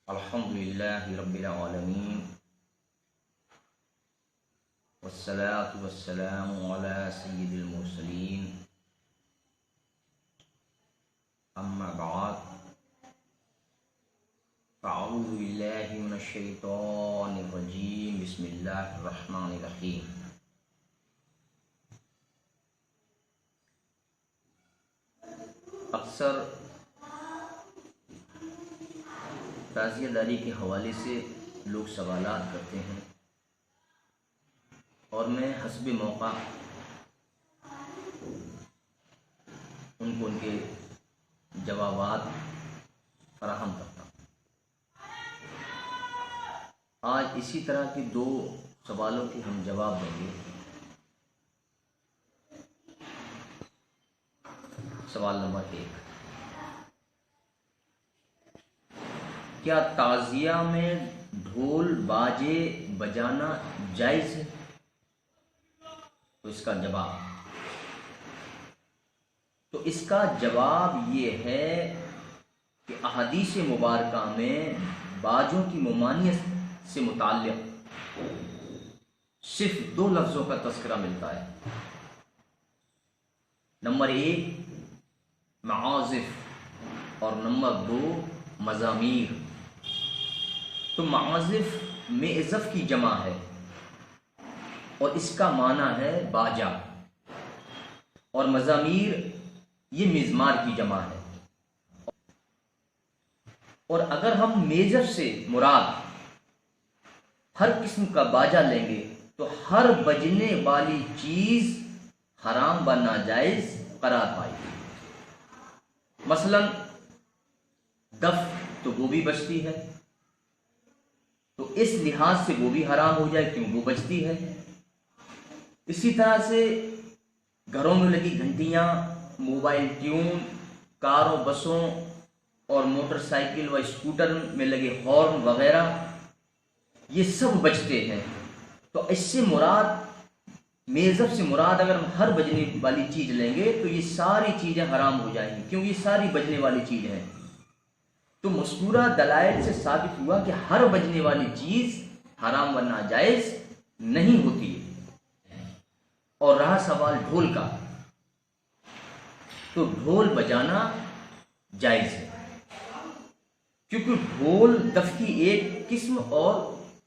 الحمدللہ رب العالمین والصلاة والسلام علی سید المرسلین اما بعد فاعوذ باللہ من الشیطان الرجیم بسم اللہ الرحمن الرحیم۔ اکثر تعزیہ داری کے حوالے سے لوگ سوالات کرتے ہیں اور میں حسب موقع ان کو ان کے جوابات فراہم کرتا ہوں۔ آج اسی طرح کے دو سوالوں کے ہم جواب دیں گے۔ سوال نمبر 1، کیا تعزیہ میں ڈھول باجے بجانا جائز ہے؟ تو اس کا جواب یہ ہے کہ احادیث مبارکہ میں باجوں کی ممانعت سے متعلق صرف 2 لفظوں کا تذکرہ ملتا ہے۔ نمبر 1 معازف اور نمبر 2 مزامیر۔ تو معازف معزف کی جمع ہے اور اس کا معنی ہے باجا، اور مزامیر یہ مزمار کی جمع ہے۔ اور اگر ہم معزف سے مراد ہر قسم کا باجا لیں گے تو ہر بجنے والی چیز حرام و ناجائز قرار پائے گی۔ مثلا دف تو وہ بھی بجتی ہے، تو اس لحاظ سے وہ بھی حرام ہو جائے کیوں وہ بجتی ہے۔ اسی طرح سے گھروں میں لگی گھنٹیاں، موبائل ٹیون، کاروں بسوں اور موٹر سائیکل و اسکوٹر میں لگے ہارن وغیرہ یہ سب بجتے ہیں۔ تو اس سے مراد معزف سے مراد اگر ہم ہر بجنے والی چیز لیں گے تو یہ ساری چیزیں حرام ہو جائیں گی، کیوں یہ ساری بجنے والی چیز ہیں۔ تو مذکورہ دلائل سے ثابت ہوا کہ ہر بجنے والی چیز حرام و ناجائز نہیں ہوتی ہے۔ اور رہا سوال ڈھول کا، تو ڈھول بجانا جائز ہے، کیونکہ ڈھول دف کی ایک قسم اور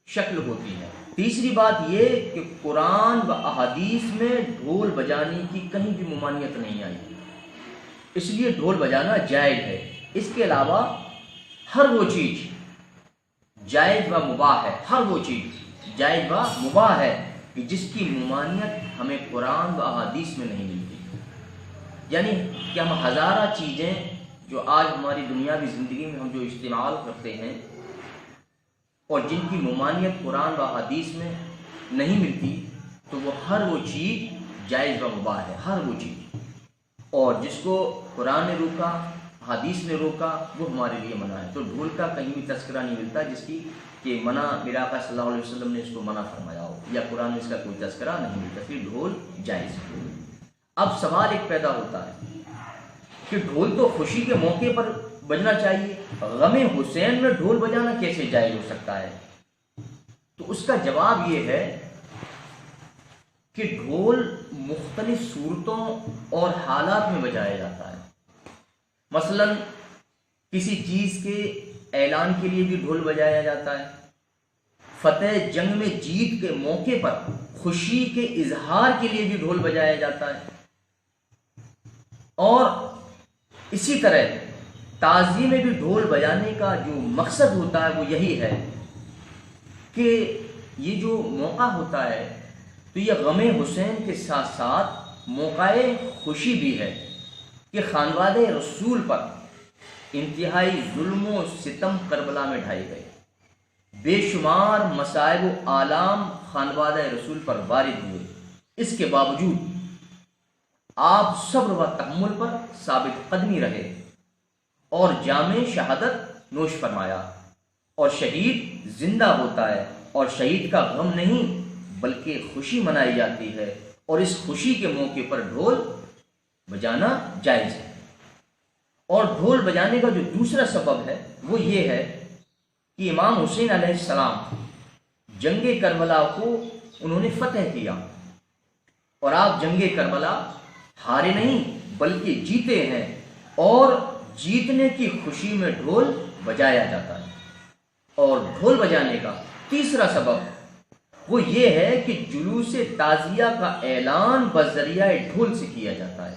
شکل ہوتی ہے۔ تیسری بات یہ کہ قرآن و احادیث میں ڈھول بجانے کی کہیں بھی ممانعت نہیں آئی، اس لیے ڈھول بجانا جائز ہے۔ اس کے علاوہ ہر وہ چیز جائز و مباح ہے، ہر وہ چیز جائز و مباح ہے کہ جس کی ممانعت ہمیں قرآن و احادیث میں نہیں ملتی۔ یعنی کہ ہم ہزارہ چیزیں جو آج ہماری دنیاوی زندگی میں ہم جو استعمال کرتے ہیں اور جن کی ممانعت قرآن و حدیث میں نہیں ملتی، تو وہ ہر وہ چیز جائز و مباح ہے، ہر وہ چیز۔ اور جس کو قرآن نے روکا، حدیث نے روکا، وہ ہمارے لیے منع ہے۔ تو ڈھول کا کہیں بھی تذکرہ نہیں ملتا جس کی کہ منع میرے آقا صلی اللہ علیہ وسلم نے اس کو منع فرمایا ہو، یا قرآن میں اس کا کوئی تذکرہ نہیں ملتا، پھر ڈھول جائز ہے۔ اب سوال ایک پیدا ہوتا ہے کہ ڈھول تو خوشی کے موقع پر بجنا چاہیے، غم حسین میں ڈھول بجانا کیسے جائز ہو سکتا ہے؟ تو اس کا جواب یہ ہے کہ ڈھول مختلف صورتوں اور حالات میں بجایا جاتا ہے۔ مثلا کسی چیز کے اعلان کے لیے بھی ڈھول بجایا جاتا ہے، فتح جنگ میں جیت کے موقع پر خوشی کے اظہار کے لیے بھی ڈھول بجایا جاتا ہے، اور اسی طرح تعزیے میں بھی ڈھول بجانے کا جو مقصد ہوتا ہے وہ یہی ہے کہ یہ جو موقع ہوتا ہے تو یہ غم حسین کے ساتھ ساتھ موقع خوشی بھی ہے کہ خانوادہ رسول پر انتہائی ظلم و ستم کربلا میں ڈھائے گئے، بے شمار مصائب و آلام خانوادہ رسول پر وارد ہوئے، اس کے باوجود آپ صبر و تحمل پر ثابت قدمی رہے اور جام شہادت نوش فرمایا۔ اور شہید زندہ ہوتا ہے اور شہید کا غم نہیں بلکہ خوشی منائی جاتی ہے، اور اس خوشی کے موقع پر ڈھول بجانا جائز ہے۔ اور ڈھول بجانے کا جو دوسرا سبب ہے وہ یہ ہے کہ امام حسین علیہ السلام جنگ کربلا کو انہوں نے فتح کیا، اور آپ جنگ کربلا ہارے نہیں بلکہ جیتے ہیں، اور جیتنے کی خوشی میں ڈھول بجایا جاتا ہے۔ اور ڈھول بجانے کا تیسرا سبب وہ یہ ہے کہ جلوس تعزیہ کا اعلان بذریعہ ڈھول سے کیا جاتا ہے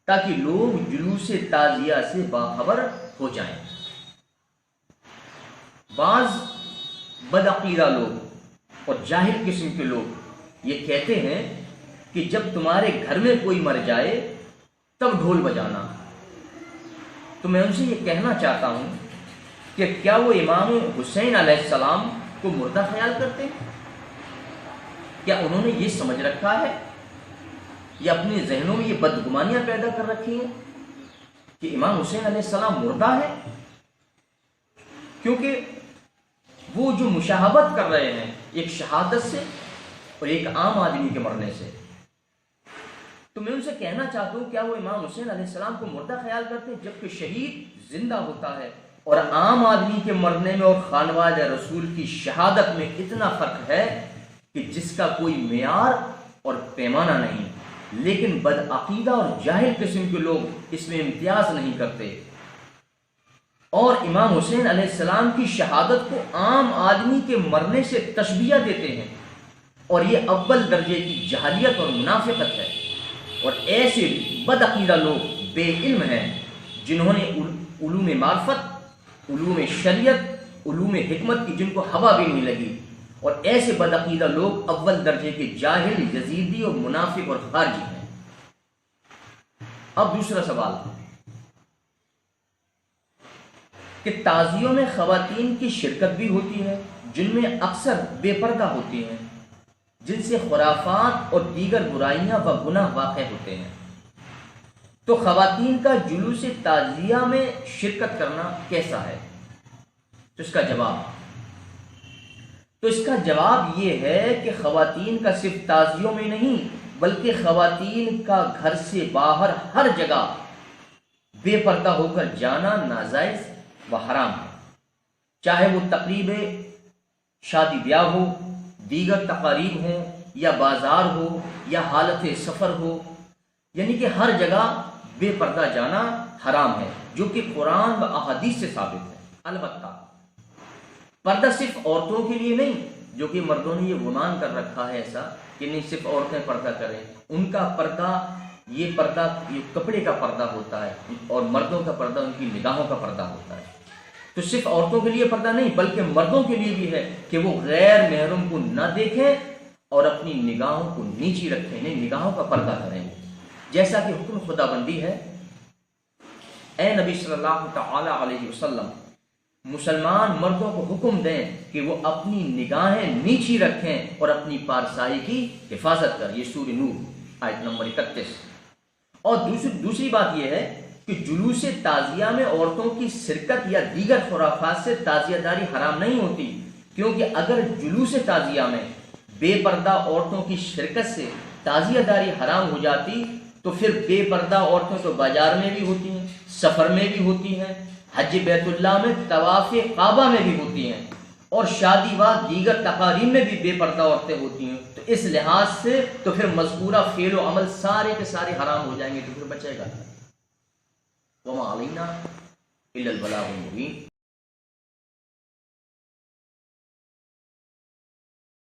تاکہ لوگ جلوس تعزیہ سے باخبر ہو جائیں۔ بعض بدعقیدہ لوگ اور جاہل قسم کے لوگ یہ کہتے ہیں کہ جب تمہارے گھر میں کوئی مر جائے تب ڈھول بجانا۔ تو میں ان سے یہ کہنا چاہتا ہوں کہ کیا وہ امام حسین علیہ السلام کو مردہ خیال کرتے ہیں؟ کیا انہوں نے یہ سمجھ رکھا ہے یا اپنے ذہنوں میں یہ بدگمانیاں پیدا کر رکھی ہیں کہ امام حسین علیہ السلام مردہ ہے؟ کیونکہ وہ جو مشاہبت کر رہے ہیں ایک شہادت سے اور ایک عام آدمی کے مرنے سے، تو میں ان سے کہنا چاہتا ہوں کیا وہ امام حسین علیہ السلام کو مردہ خیال کرتے ہیں جبکہ شہید زندہ ہوتا ہے؟ اور عام آدمی کے مرنے میں اور خانوادہ رسول کی شہادت میں اتنا فرق ہے کہ جس کا کوئی معیار اور پیمانہ نہیں، لیکن بدعقیدہ اور جاہل قسم کے لوگ اس میں امتیاز نہیں کرتے، اور امام حسین علیہ السلام کی شہادت کو عام آدمی کے مرنے سے تشبیہ دیتے ہیں، اور یہ اول درجے کی جہالیت اور منافقت ہے۔ اور ایسے بدعقیدہ لوگ بے علم ہیں جنہوں نے علوم معرفت، علوم شریعت، علوم حکمت کی جن کو ہوا بھی نہیں لگی، اور ایسے بدعقیدہ لوگ اول درجے کے جاہل، یزیدی اور منافق اور خارجی ہیں۔ اب دوسرا سوال کہ تعزیوں میں خواتین کی شرکت بھی ہوتی ہے جن میں اکثر بے پردہ ہوتی ہیں، جن سے خرافات اور دیگر برائیاں و گناہ واقع ہوتے ہیں، تو خواتین کا جلوس تعزیہ میں شرکت کرنا کیسا ہے؟ تو اس کا جواب یہ ہے کہ خواتین کا صرف تعزیوں میں نہیں بلکہ خواتین کا گھر سے باہر ہر جگہ بے پردہ ہو کر جانا ناجائز و حرام ہے، چاہے وہ تقریب شادی بیاہ ہو، دیگر تقاریب ہوں، یا بازار ہو، یا حالت سفر ہو، یعنی کہ ہر جگہ بے پردہ جانا حرام ہے، جو کہ قرآن و احادیث سے ثابت ہے۔ البتہ پردہ صرف عورتوں کے لیے نہیں، جو کہ مردوں نے یہ گمان کر رکھا ہے ایسا کہ نہیں صرف عورتیں پردہ کریں، ان کا پردہ یہ کپڑے کا پردہ ہوتا ہے، اور مردوں کا پردہ ان کی نگاہوں کا پردہ ہوتا ہے۔ تو صرف عورتوں کے لیے پردہ نہیں بلکہ مردوں کے لیے بھی ہے کہ وہ غیر محرم کو نہ دیکھیں اور اپنی نگاہوں کو نیچی رکھیں، نہیں نگاہوں کا پردہ کریں، جیسا کہ حکم خدا بندی ہے۔ اے نبی صلی اللہ تعالی علیہ وسلم، مسلمان مردوں کو حکم دیں کہ وہ اپنی نگاہیں نیچی رکھیں اور اپنی پارسائی کی حفاظت کریں۔ یہ سورہ نور آیت نمبر 31۔ اور دوسری بات یہ ہے کہ جلوس تعزیہ میں عورتوں کی شرکت یا دیگر خرافات سے تعزیہ داری حرام نہیں ہوتی، کیونکہ اگر جلوس تعزیہ میں بے پردہ عورتوں کی شرکت سے تعزیہ داری حرام ہو جاتی تو پھر بے پردہ عورتیں تو بازار میں بھی ہوتی ہیں، سفر میں بھی ہوتی ہیں، حج بیت اللہ میں، طواف کعبہ میں بھی ہوتی ہیں، اور شادی و دیگر تقاریب میں بھی بے پردہ عورتیں ہوتی ہیں۔ تو اس لحاظ سے تو پھر مذکورہ فعل و عمل سارے کے سارے حرام ہو جائیں گے، تو پھر بچے گا وما علینا الا البلاغ المبین۔